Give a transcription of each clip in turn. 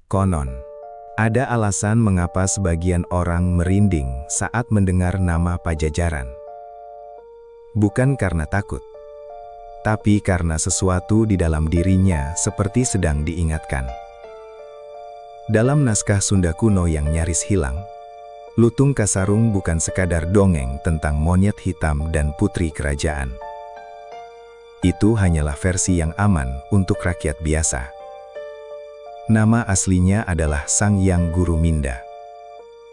Konon, ada alasan mengapa sebagian orang merinding saat mendengar nama Pajajaran. Bukan karena takut, tapi karena sesuatu di dalam dirinya seperti sedang diingatkan. Dalam naskah Sunda kuno yang nyaris hilang, Lutung Kasarung bukan sekadar dongeng tentang monyet hitam dan putri kerajaan. Itu hanyalah versi yang aman untuk rakyat biasa. Nama aslinya adalah Sang Hyang Guruminda,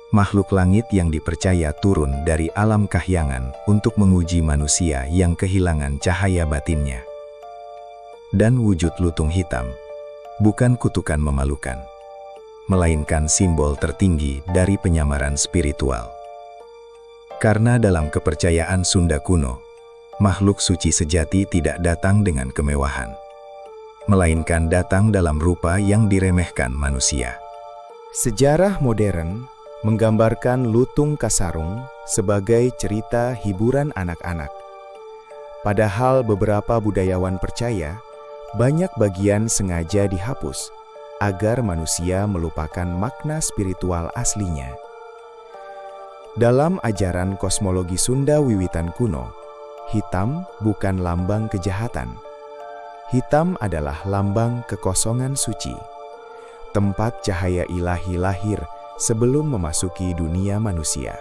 makhluk langit yang dipercaya turun dari alam kahyangan untuk menguji manusia yang kehilangan cahaya batinnya. Dan wujud lutung hitam bukan kutukan memalukan, melainkan simbol tertinggi dari penyamaran spiritual. Karena dalam kepercayaan Sunda kuno, makhluk suci sejati tidak datang dengan kemewahan, melainkan datang dalam rupa yang diremehkan manusia. Sejarah modern menggambarkan Lutung Kasarung sebagai cerita hiburan anak-anak. Padahal beberapa budayawan percaya banyak bagian sengaja dihapus agar manusia melupakan makna spiritual aslinya. Dalam ajaran kosmologi Sunda wiwitan kuno, hitam bukan lambang kejahatan. Hitam adalah lambang kekosongan suci, tempat cahaya ilahi lahir sebelum memasuki dunia manusia.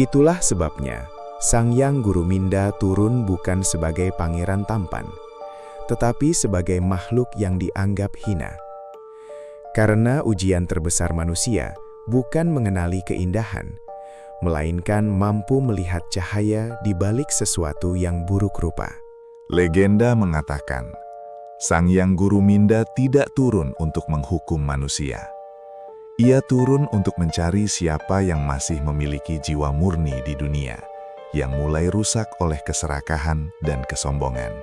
Itulah sebabnya Sang Hyang Guruminda turun bukan sebagai pangeran tampan, tetapi sebagai makhluk yang dianggap hina. Karena ujian terbesar manusia bukan mengenali keindahan, melainkan mampu melihat cahaya di balik sesuatu yang buruk rupa. Legenda mengatakan, Sang Hyang Guruminda tidak turun untuk menghukum manusia. Ia turun untuk mencari siapa yang masih memiliki jiwa murni di dunia, yang mulai rusak oleh keserakahan dan kesombongan.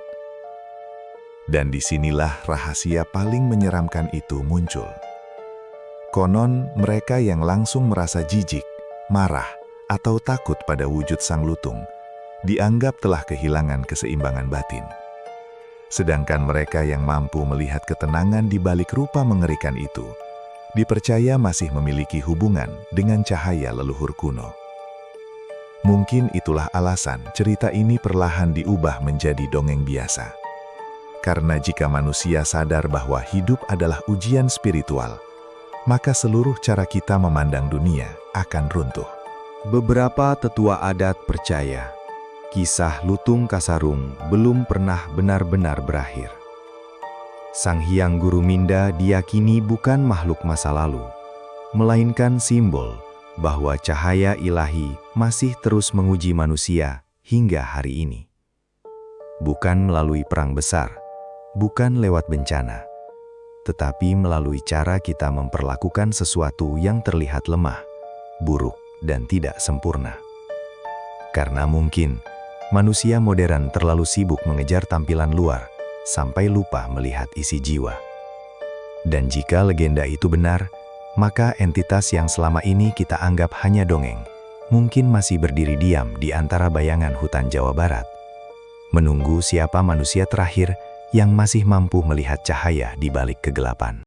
Dan disinilah rahasia paling menyeramkan itu muncul. Konon mereka yang langsung merasa jijik, marah, atau takut pada wujud sang lutung, dianggap telah kehilangan keseimbangan batin. Sedangkan mereka yang mampu melihat ketenangan di balik rupa mengerikan itu, dipercaya masih memiliki hubungan dengan cahaya leluhur kuno. Mungkin itulah alasan cerita ini perlahan diubah menjadi dongeng biasa. Karena jika manusia sadar bahwa hidup adalah ujian spiritual, maka seluruh cara kita memandang dunia akan runtuh. Beberapa tetua adat percaya kisah Lutung Kasarung belum pernah benar-benar berakhir. Sang Hyang Guruminda diyakini bukan makhluk masa lalu, melainkan simbol bahwa cahaya ilahi masih terus menguji manusia hingga hari ini. Bukan melalui perang besar, bukan lewat bencana, tetapi melalui cara kita memperlakukan sesuatu yang terlihat lemah, buruk, dan tidak sempurna. Karena mungkin manusia modern terlalu sibuk mengejar tampilan luar, sampai lupa melihat isi jiwa. Dan jika legenda itu benar, maka entitas yang selama ini kita anggap hanya dongeng, mungkin masih berdiri diam di antara bayangan hutan Jawa Barat, menunggu siapa manusia terakhir yang masih mampu melihat cahaya di balik kegelapan.